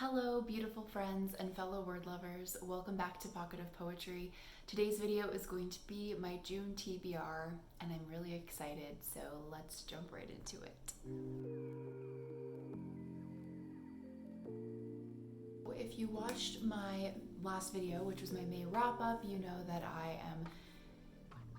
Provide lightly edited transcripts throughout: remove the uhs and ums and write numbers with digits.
Hello, beautiful friends and fellow word lovers. Welcome back to Pocket of Poetry. Today's video is going to be my June TBR, and I'm really excited, so let's jump right into it. If you watched my last video, which was my May wrap-up, you know that I am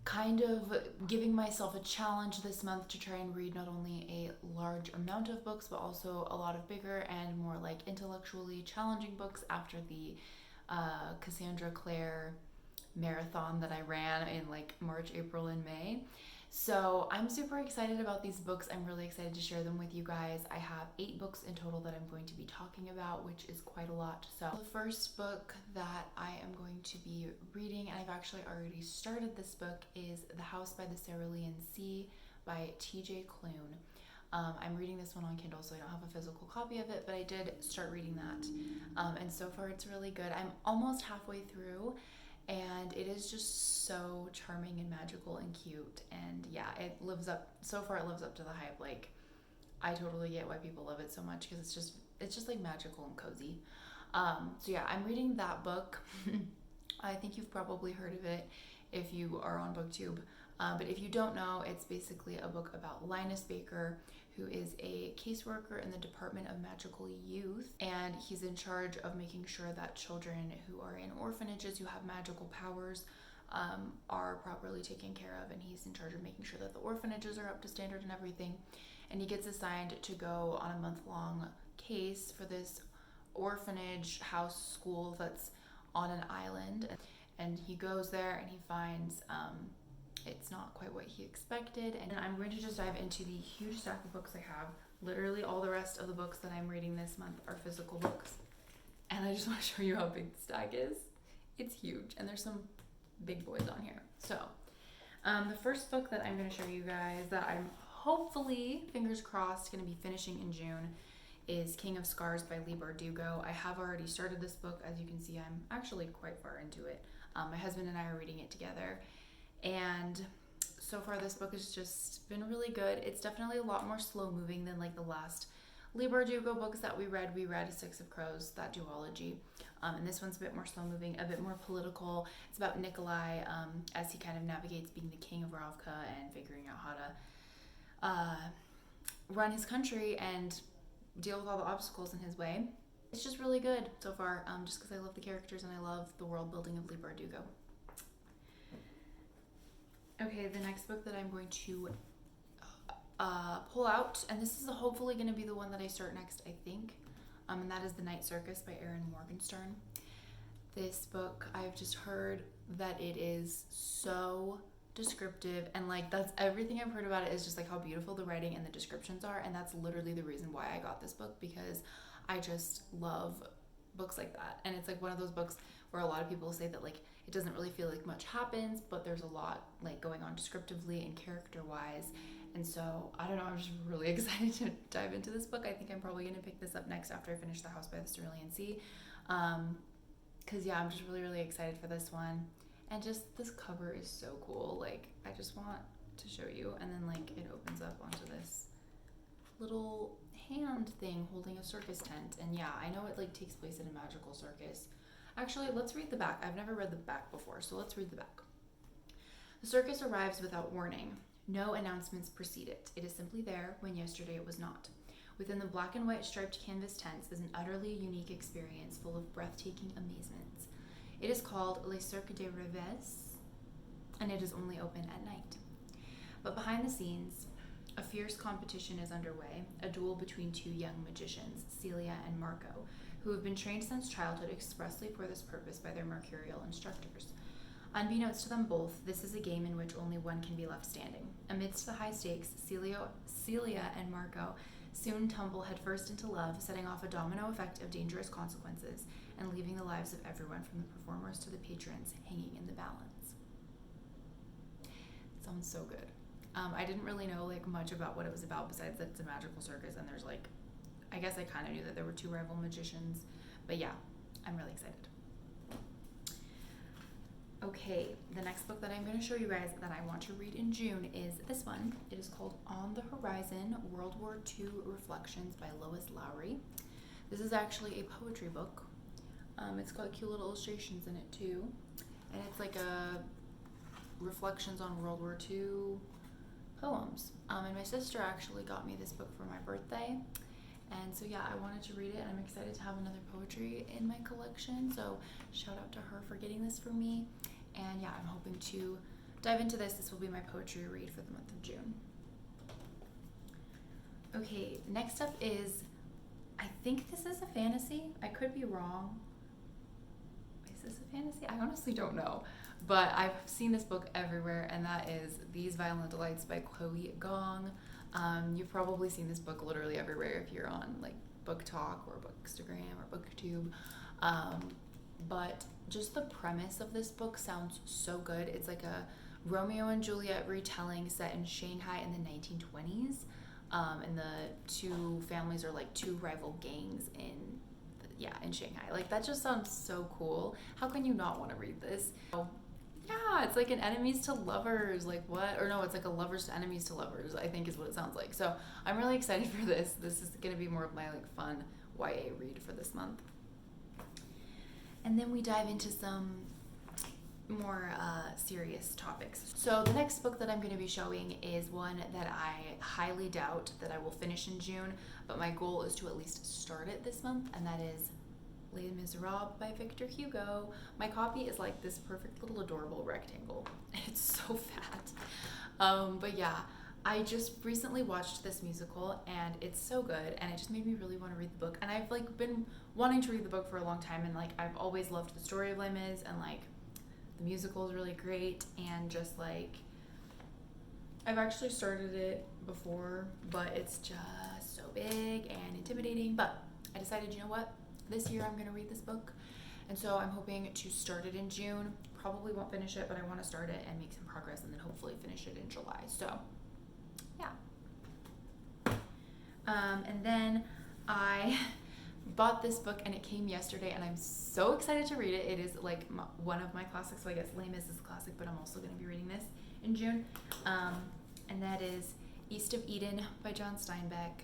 kind of giving myself a challenge this month to try and read not only a large amount of books, but also a lot of bigger and more like intellectually challenging books after the Cassandra Clare marathon that I ran in like March, April, and May. So I'm super excited about these books. I'm really excited to share them with you guys. I have 8 books in total that I'm going to be talking about, which is quite a lot. So the first book that I am going to be reading, and I've actually already started this book, is The House by the Cerulean Sea by TJ Klune. I'm reading this one on Kindle, so I don't have a physical copy of it, but I did start reading that. And so far it's really good. I'm almost halfway through, and it is just so charming and magical and cute, and yeah, it lives up to the hype. Like, I totally get why people love it so much, because it's just like magical and cozy. So yeah, I'm reading that book. I think you've probably heard of it if you are on BookTube, but if you don't know, it's basically a book about Linus Baker, who is a caseworker in the Department of Magical Youth, and he's in charge of making sure that children who are in orphanages who have magical powers are properly taken care of, and he's in charge of making sure that the orphanages are up to standard and everything. And he gets assigned to go on a month-long case for this orphanage house school that's on an island, and he goes there and he finds it's not quite what he expected. And I'm going to just dive into the huge stack of books I have. Literally all the rest of the books that I'm reading this month are physical books, and I just want to show you how big the stack is. It's huge, and there's some big boys on here. So the first book that I'm going to show you guys that I'm hopefully, fingers crossed, going to be finishing in June is King of Scars by Leigh Bardugo. I have already started this book. As you can see, I'm actually quite far into it. My husband and I are reading it together, and so far this book has just been really good. It's definitely a lot more slow moving than like the last Leigh Bardugo books that we read. We read Six of Crows, that duology, and this one's a bit more slow moving, a bit more political. It's about Nikolai as he kind of navigates being the king of Ravka and figuring out how to run his country and deal with all the obstacles in his way. It's just really good so far, just because I love the characters and I love the world building of Leigh Bardugo. Okay, the next book that I'm going to pull out, and this is hopefully going to be the one that I start next, I think, and that is The Night Circus by Erin Morgenstern. This book, I've just heard that it is so descriptive, and like that's everything I've heard about it is just like how beautiful the writing and the descriptions are, and that's literally the reason why I got this book, because I just love books like that. And it's like one of those books where a lot of people say that like it doesn't really feel like much happens, but there's a lot like going on descriptively and character wise. And so I don't know, I'm just really excited to dive into this book. I think I'm probably going to pick this up next after I finish The House by the Cerulean Sea, because yeah, I'm just really excited for this one. And just this cover is so cool. Like, I just want to show you. And then like it opens up onto this little hand thing holding a circus tent. And yeah, I know it like takes place in a magical circus. Actually, let's read the back. I've never read the back before, so let's read the back. The circus arrives without warning. No announcements precede it. It is simply there when yesterday it was not. Within the black and white striped canvas tents is an utterly unique experience full of breathtaking amazements. It is called Les Cirques des Rêves, and it is only open at night. But behind the scenes, a fierce competition is underway, a duel between 2 young magicians, Celia and Marco, who have been trained since childhood expressly for this purpose by their mercurial instructors. Unbeknownst to them both, this is a game in which only one can be left standing. Amidst the high stakes, Celia and Marco soon tumble headfirst into love, setting off a domino effect of dangerous consequences and leaving the lives of everyone from the performers to the patrons hanging in the balance. It sounds so good. I didn't really know like much about what it was about besides that it's a magical circus, and there's like, I guess I kind of knew that there were 2 rival magicians, but yeah, I'm really excited. Okay, the next book that I'm going to show you guys that I want to read in June is this one. It is called On the Horizon, World War II Reflections by Lois Lowry. This is actually a poetry book. It's got cute little illustrations in it too. And it's like a reflections on World War II poems. And my sister actually got me this book for my birthday. And so yeah, I wanted to read it, and I'm excited to have another poetry in my collection. So shout out to her for getting this for me. And yeah, I'm hoping to dive into this. This will be my poetry read for the month of June. Okay, next up is, I think this is a fantasy. I could be wrong. Is this a fantasy? I honestly don't know. But I've seen this book everywhere, and that is These Violin Delights by Chloe Gong. You've probably seen this book literally everywhere if you're on like Book Talk or Bookstagram or BookTube. But just the premise of this book sounds so good. It's like a Romeo and Juliet retelling set in Shanghai in the 1920s. And the two families are like two rival gangs in Shanghai. Like, that just sounds so cool. How can you not want to read this? Yeah, it's like an enemies to lovers, like what? Or no, it's like a lovers to enemies to lovers, I think is what it sounds like. So I'm really excited for this. This is going to be more of my like fun YA read for this month. And then we dive into some more serious topics. So the next book that I'm going to be showing is one that I highly doubt that I will finish in June, but my goal is to at least start it this month, and that is Les Miserables by Victor Hugo. My copy is like this perfect little adorable rectangle. It's so fat. But yeah, I just recently watched this musical, and it's so good, and it just made me really want to read the book. And I've like been wanting to read the book for a long time, and like I've always loved the story of Les Mis, and like the musical is really great, and just like I've actually started it before, but it's just so big and intimidating. But I decided, you know what? This year I'm going to read this book, and so I'm hoping to start it in June. Probably won't finish it, but I want to start it and make some progress, and then hopefully finish it in July. So yeah. And then I bought this book, and it came yesterday, and I'm so excited to read it. It is like one of my classics, so I guess Les Mis is a classic, but I'm also going to be reading this in June. And that is East of Eden by John Steinbeck.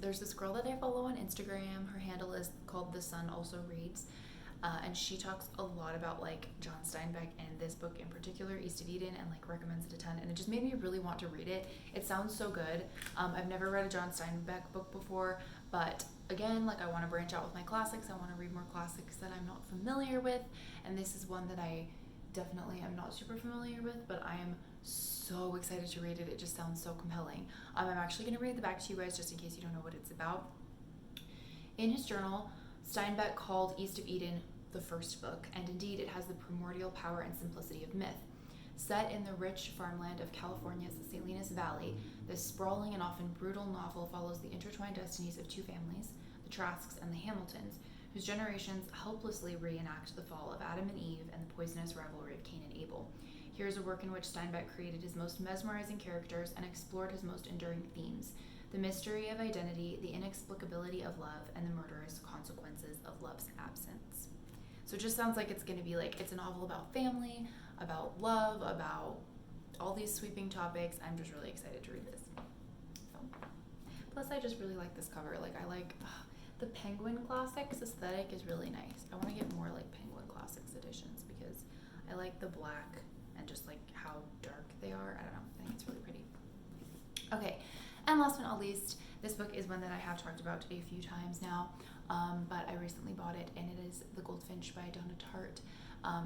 There's this girl that I follow on Instagram. Her handle is called The Sun Also Reads. And she talks a lot about like John Steinbeck and this book in particular, East of Eden, and like recommends it a ton. And it just made me really want to read it. It sounds so good. I've never read a John Steinbeck book before, but again, like I want to branch out with my classics. I want to read more classics that I'm not familiar with. And this is one that I definitely am not super familiar with, but I am so excited to read it. It just sounds so compelling. I'm actually going to read the back to you guys just in case you don't know what it's about. In his journal, Steinbeck called East of Eden the first book, and indeed it has the primordial power and simplicity of myth. Set in the rich farmland of California's Salinas Valley, this sprawling and often brutal novel follows the intertwined destinies of two families, the Trasks and the Hamiltons, whose generations helplessly reenact the fall of Adam and Eve and the poisonous rivalry of Cain and Abel. Here is a work in which Steinbeck created his most mesmerizing characters and explored his most enduring themes: the mystery of identity, the inexplicability of love, and the murderous consequences of love's absence. So it just sounds like it's going to be like, it's a novel about family, about love, about all these sweeping topics. I'm just really excited to read this. So, plus, I just really like this cover. Like, I like the Penguin Classics aesthetic is really nice. I want to get more like Penguin Classics editions because I like the black and just like how dark they are. I don't know. I think it's really pretty. Okay, and last but not least, this book is one that I have talked about a few times now, but I recently bought it, and it is The Goldfinch by Donna Tartt.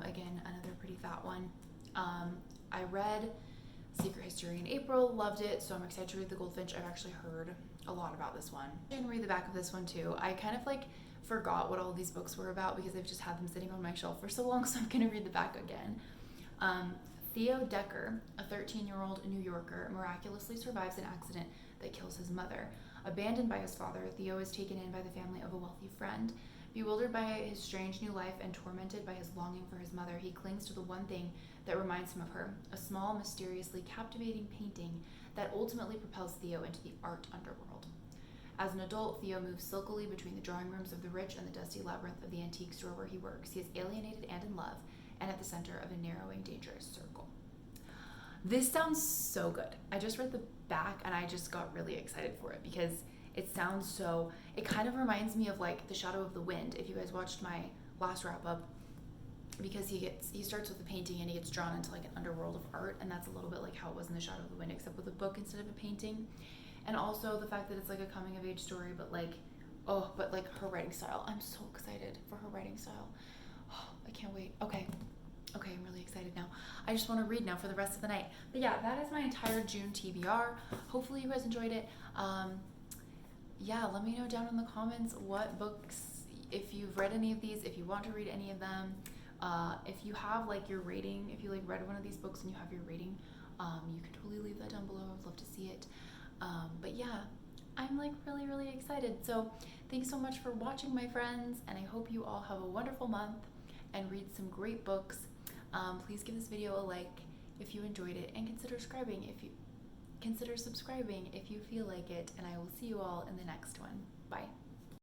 Again, another pretty fat one. I read Secret History in April, loved it, so I'm excited to read The Goldfinch. I've actually heard a lot about this one. I'm gonna read the back of this one too. I kind of like forgot what all these books were about because I've just had them sitting on my shelf for so long, so I'm gonna read the back again. Theo Decker, a 13-year-old New Yorker, miraculously survives an accident that kills his mother. Abandoned by his father, Theo is taken in by the family of a wealthy friend. Bewildered by his strange new life and tormented by his longing for his mother, he clings to the one thing that reminds him of her, a small, mysteriously captivating painting that ultimately propels Theo into the art underworld. As an adult, Theo moves silkily between the drawing rooms of the rich and the dusty labyrinth of the antique store where he works. He is alienated and in love, and at the center of a narrowing, dangerous circle. This sounds so good. I just read the back and I just got really excited for it because it sounds so, it kind of reminds me of like The Shadow of the Wind, if you guys watched my last wrap up, because he starts with a painting and he gets drawn into like an underworld of art, and that's a little bit like how it was in The Shadow of the Wind, except with a book instead of a painting. And also the fact that it's like a coming of age story, but like her writing style. I'm so excited for her writing style. Oh, I can't wait. Okay, I'm really excited now. I just want to read now for the rest of the night. But yeah, that is my entire June TBR. Hopefully you guys enjoyed it. Yeah, let me know down in the comments what books, if you've read any of these, if you want to read any of them, if you have like your rating, if you like read one of these books and you have your rating, you can totally leave that down below. I would love to see it. But yeah, I'm like really, really excited. So thanks so much for watching, my friends, and I hope you all have a wonderful month and read some great books. Please give this video a like if you enjoyed it, and consider subscribing if you feel like it, and I will see you all in the next one. Bye.